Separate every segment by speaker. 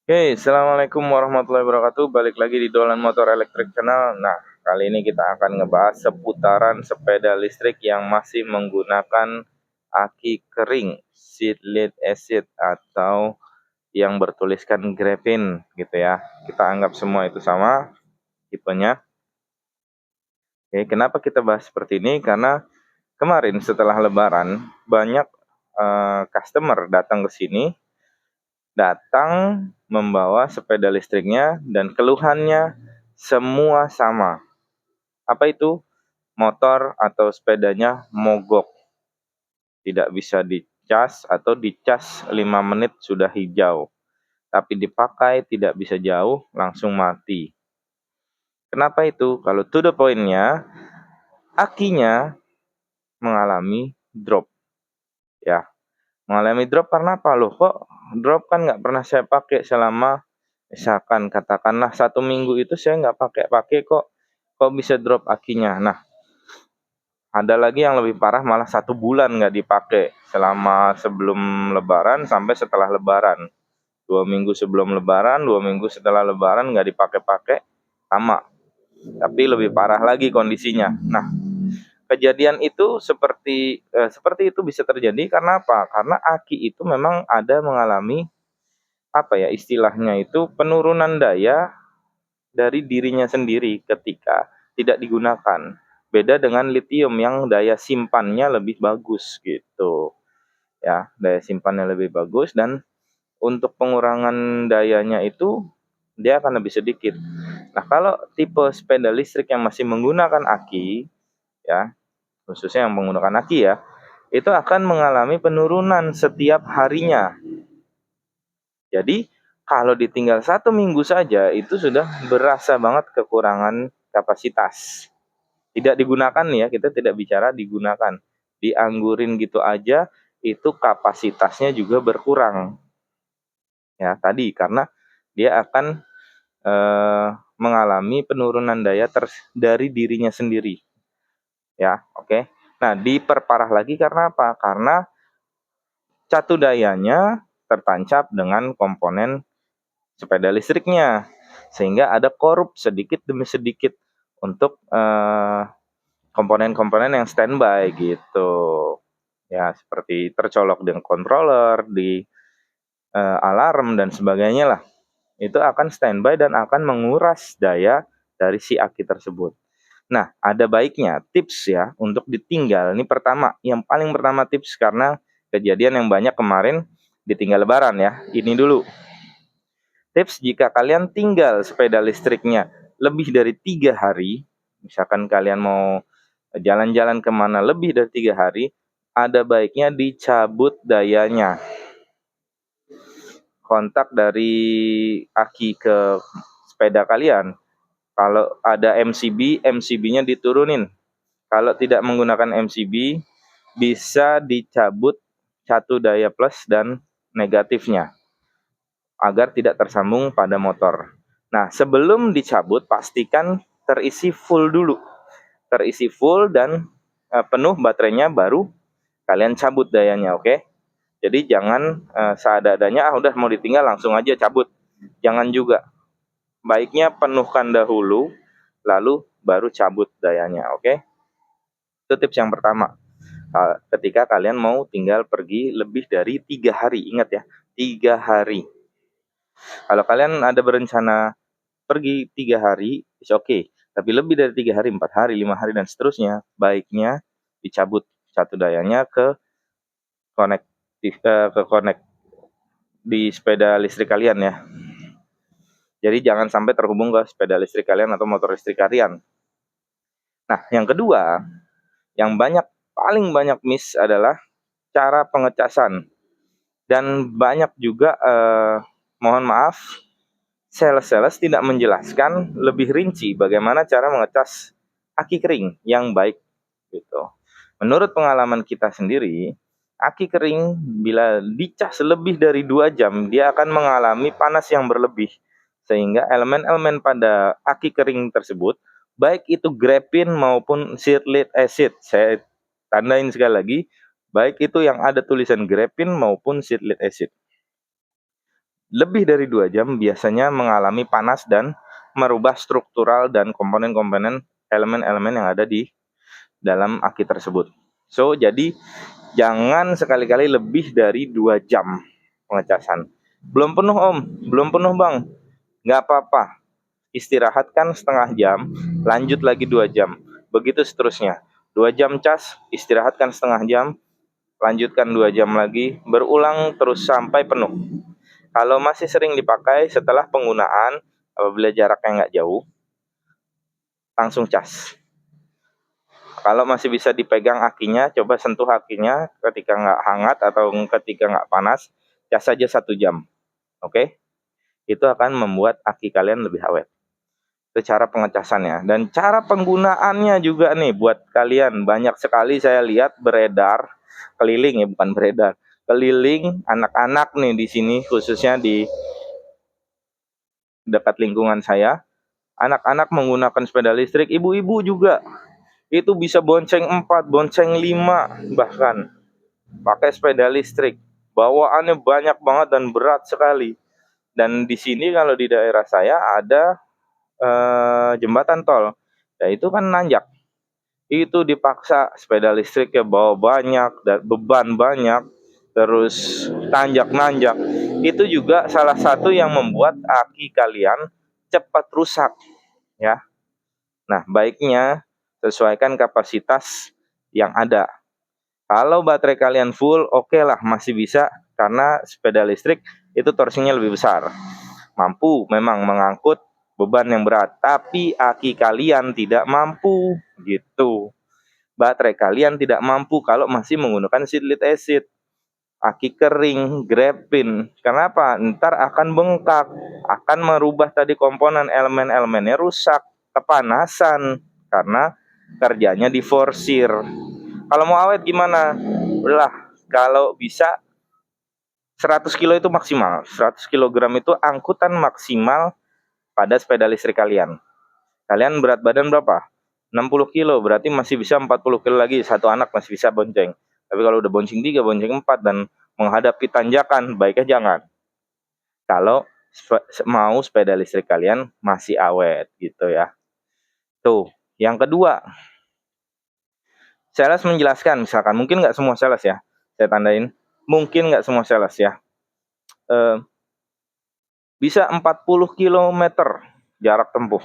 Speaker 1: Oke, assalamualaikum warahmatullahi wabarakatuh. Balik lagi di Dolan Motor Elektrik Channel. Nah, kali ini kita akan ngebahas seputaran sepeda listrik yang masih menggunakan aki kering, seat lead acid, atau yang bertuliskan grafin gitu ya. Kita anggap semua itu sama tipenya. Oke, kenapa kita bahas seperti ini? Karena kemarin setelah Lebaran banyak customer datang ke sini, membawa sepeda listriknya dan keluhannya semua sama. Apa itu? Motor atau sepedanya mogok, tidak bisa dicas atau dicas 5 menit sudah hijau, tapi dipakai tidak bisa jauh langsung mati. Kenapa itu? Kalau to the point-nya, akinya mengalami drop ya. Mengalami drop karena apa? Loh, kok drop? Kan nggak pernah saya pakai selama, misalkan katakanlah 1 minggu itu saya nggak pakai kok bisa drop akinya. Nah, ada lagi yang lebih parah, malah 1 bulan nggak dipakai, selama sebelum Lebaran sampai setelah Lebaran. 2 minggu sebelum Lebaran, 2 minggu setelah Lebaran nggak dipakai-pakai, sama. Tapi lebih parah lagi kondisinya. Nah, kejadian itu seperti itu bisa terjadi karena apa? Karena aki itu memang ada mengalami apa ya istilahnya itu, penurunan daya dari dirinya sendiri ketika tidak digunakan. Beda dengan lithium yang daya simpannya lebih bagus gitu. Ya, daya simpannya lebih bagus dan untuk pengurangan dayanya itu dia akan lebih sedikit. Nah, kalau tipe sepeda listrik yang masih menggunakan aki ya, khususnya yang menggunakan aki ya, itu akan mengalami penurunan setiap harinya. Jadi kalau ditinggal 1 minggu saja itu sudah berasa banget kekurangan kapasitas. Tidak digunakan ya, kita tidak bicara digunakan. Dianggurin gitu aja itu kapasitasnya juga berkurang. Ya, tadi karena dia akan mengalami penurunan daya dari dirinya sendiri. Ya, oke. Nah, diperparah lagi karena apa? Karena catu dayanya tertancap dengan komponen sepeda listriknya, sehingga ada korup sedikit demi sedikit untuk komponen-komponen yang standby gitu ya, seperti tercolok dengan controller di alarm dan sebagainya lah. Itu akan standby dan akan menguras daya dari si aki tersebut. Nah, ada baiknya tips ya untuk ditinggal. Ini pertama, yang paling pertama tips, karena kejadian yang banyak kemarin ditinggal lebaran ya. Ini dulu tips: jika kalian tinggal sepeda listriknya lebih dari 3 hari, misalkan kalian mau jalan-jalan kemana lebih dari 3 hari, ada baiknya dicabut dayanya. Kontak dari aki ke sepeda kalian. Kalau ada MCB, MCB-nya diturunin. Kalau tidak menggunakan MCB, bisa dicabut satu daya plus dan negatifnya agar tidak tersambung pada motor. Nah, sebelum dicabut pastikan terisi full dulu. Terisi full dan penuh baterainya, baru kalian cabut dayanya, oke? Jadi jangan seadanya udah mau ditinggal langsung aja cabut. Jangan juga. Baiknya penuhkan dahulu lalu baru cabut dayanya, oke? Itu tips yang pertama. Ketika kalian mau tinggal pergi lebih dari 3 hari, ingat ya, 3 hari. Kalau kalian ada berencana pergi 3 hari, is okay. Tapi lebih dari 3 hari, 4 hari, 5 hari dan seterusnya, baiknya dicabut satu dayanya ke connect di sepeda listrik kalian ya. Jadi jangan sampai terhubung ke sepeda listrik kalian atau motor listrik kalian. Nah, yang kedua, yang paling banyak miss adalah cara pengecasan. Dan banyak juga mohon maaf, sales tidak menjelaskan lebih rinci bagaimana cara mengecas aki kering yang baik gitu. Menurut pengalaman kita sendiri, aki kering bila dicas lebih dari 2 jam dia akan mengalami panas yang berlebih, sehingga elemen-elemen pada aki kering tersebut, baik itu grafin maupun sirlet acid, saya tandain sekali lagi, baik itu yang ada tulisan grafin maupun sirlet acid, lebih dari 2 jam biasanya mengalami panas dan merubah struktural dan komponen-komponen elemen-elemen yang ada di dalam aki tersebut. So, jadi jangan sekali-kali lebih dari 2 jam pengecasan. Belum penuh Om, belum penuh Bang. Nggak apa-apa, istirahatkan setengah jam, lanjut lagi 2 jam. Begitu seterusnya. 2 jam cas, istirahatkan setengah jam, lanjutkan 2 jam lagi, berulang terus sampai penuh. Kalau masih sering dipakai setelah penggunaan, apabila jaraknya nggak jauh, langsung cas. Kalau masih bisa dipegang akinya, coba sentuh akinya ketika nggak hangat atau ketika nggak panas, cas saja 1 jam. Oke? Itu akan membuat aki kalian lebih awet. Itu cara pengecasannya. Dan cara penggunaannya juga nih buat kalian. Banyak sekali saya lihat beredar, keliling ya, bukan beredar. Keliling anak-anak nih di sini, khususnya di dekat lingkungan saya. Anak-anak menggunakan sepeda listrik, ibu-ibu juga. Itu bisa bonceng 4, bonceng 5 bahkan. Pakai sepeda listrik. Bawaannya banyak banget dan berat sekali. Dan di sini kalau di daerah saya ada jembatan tol. Ya itu kan nanjak. Itu dipaksa sepeda listriknya bawa banyak dan beban banyak, terus tanjak-nanjak. Itu juga salah satu yang membuat aki kalian cepat rusak ya. Nah, baiknya sesuaikan kapasitas yang ada. Kalau baterai kalian full, oke lah masih bisa karena sepeda listrik itu torsinya lebih besar. Mampu memang mengangkut beban yang berat, tapi aki kalian tidak mampu gitu. Baterai kalian tidak mampu kalau masih menggunakan seed lead acid. Aki kering, grepin. Kenapa? Ntar akan bengkak, akan merubah tadi komponen elemen-elemennya rusak, kepanasan karena kerjanya diforsir. Kalau mau awet gimana? Udah, kalau bisa 100 kilo itu maksimal. 100 kilogram itu angkutan maksimal pada sepeda listrik kalian. Kalian berat badan berapa? 60 kilo, berarti masih bisa 40 kilo lagi. Satu anak masih bisa bonceng. Tapi kalau udah bonceng 3, bonceng 4, dan menghadapi tanjakan, baiknya jangan. Kalau mau sepeda listrik kalian masih awet gitu ya. Tuh, yang kedua. Sales menjelaskan, misalkan, mungkin nggak semua sales ya. Saya tandain, mungkin nggak semua sales ya. Bisa 40 km jarak tempuh.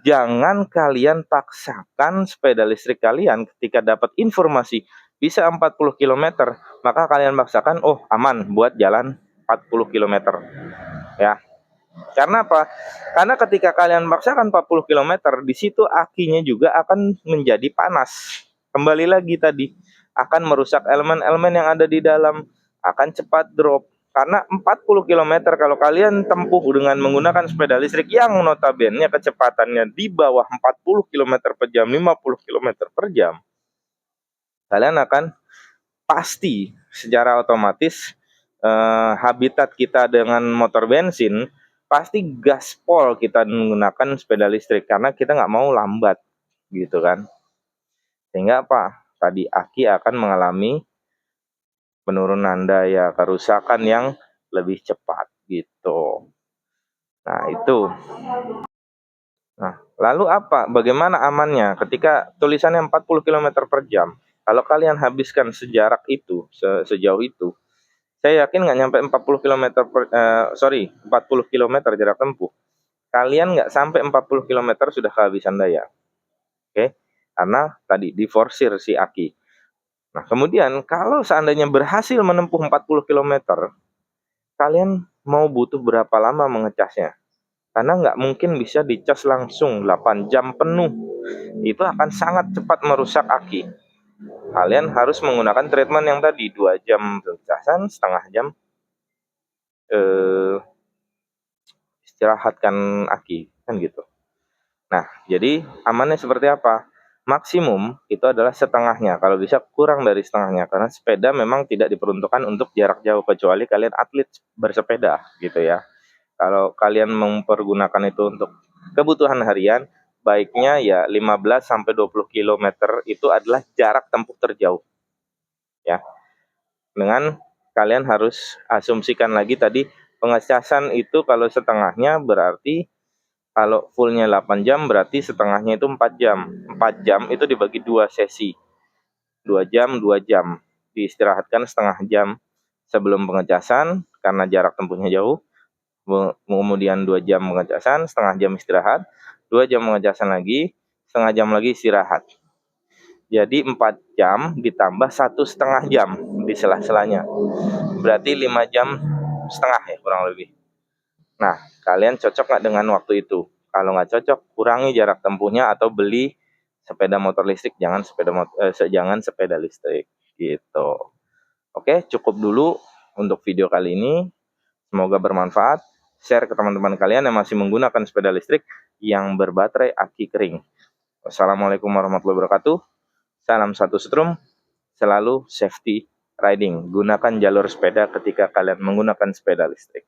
Speaker 1: Jangan kalian paksakan sepeda listrik kalian ketika dapat informasi bisa 40 km, maka kalian paksakan, oh aman buat jalan 40 km. Ya. Karena apa? Karena ketika kalian paksakan 40 km, di situ akinya juga akan menjadi panas. Kembali lagi tadi, akan merusak elemen-elemen yang ada di dalam, akan cepat drop. Karena 40 km kalau kalian tempuh dengan menggunakan sepeda listrik yang notabene kecepatannya di bawah 40 km per jam, 50 km per jam, kalian akan pasti secara otomatis habitat kita dengan motor bensin, pasti gaspol kita menggunakan sepeda listrik karena kita nggak mau lambat gitu kan. Sehingga apa? Tadi aki akan mengalami penurunan daya, kerusakan yang lebih cepat gitu. Nah, itu. Nah, lalu apa? Bagaimana amannya ketika tulisannya 40 km per jam? Kalau kalian habiskan sejarak itu, sejauh itu, saya yakin nggak nyampe 40 km 40 km jarak tempuh. Kalian nggak sampai 40 km sudah kehabisan daya. Oke? Karena tadi diforsir si aki. Nah, kemudian kalau seandainya berhasil menempuh 40 km, kalian mau butuh berapa lama mengecasnya? Karena nggak mungkin bisa dicas langsung 8 jam penuh. Itu akan sangat cepat merusak aki. Kalian harus menggunakan treatment yang tadi, 2 jam pengecasan, setengah jam istirahatkan aki, kan gitu. Nah, jadi amannya seperti apa? Maksimum itu adalah setengahnya, kalau bisa kurang dari setengahnya, karena sepeda memang tidak diperuntukkan untuk jarak jauh kecuali kalian atlet bersepeda gitu ya. Kalau kalian mempergunakan itu untuk kebutuhan harian, baiknya ya 15 sampai 20 km itu adalah jarak tempuh terjauh. Ya. Dengan kalian harus asumsikan lagi tadi Pengecasan itu kalau setengahnya berarti kalau fullnya 8 jam berarti setengahnya itu 4 jam. 4 jam itu dibagi 2 sesi. 2 jam, 2 jam. Diistirahatkan setengah jam sebelum pengecasan karena jarak tempuhnya jauh. Kemudian 2 jam pengecasan, setengah jam istirahat. 2 jam pengecasan lagi, setengah jam lagi istirahat. Jadi 4 jam ditambah 1,5 jam di sela-selanya. Berarti 5 jam setengah ya kurang lebih. Nah, kalian cocok nggak dengan waktu itu? Kalau nggak cocok, kurangi jarak tempuhnya atau beli sepeda motor listrik, jangan sepeda listrik gitu. Oke, cukup dulu untuk video kali ini. Semoga bermanfaat. Share ke teman-teman kalian yang masih menggunakan sepeda listrik yang berbaterai aki kering. Wassalamualaikum warahmatullahi wabarakatuh. Salam satu setrum. Selalu safety riding. Gunakan jalur sepeda ketika kalian menggunakan sepeda listrik.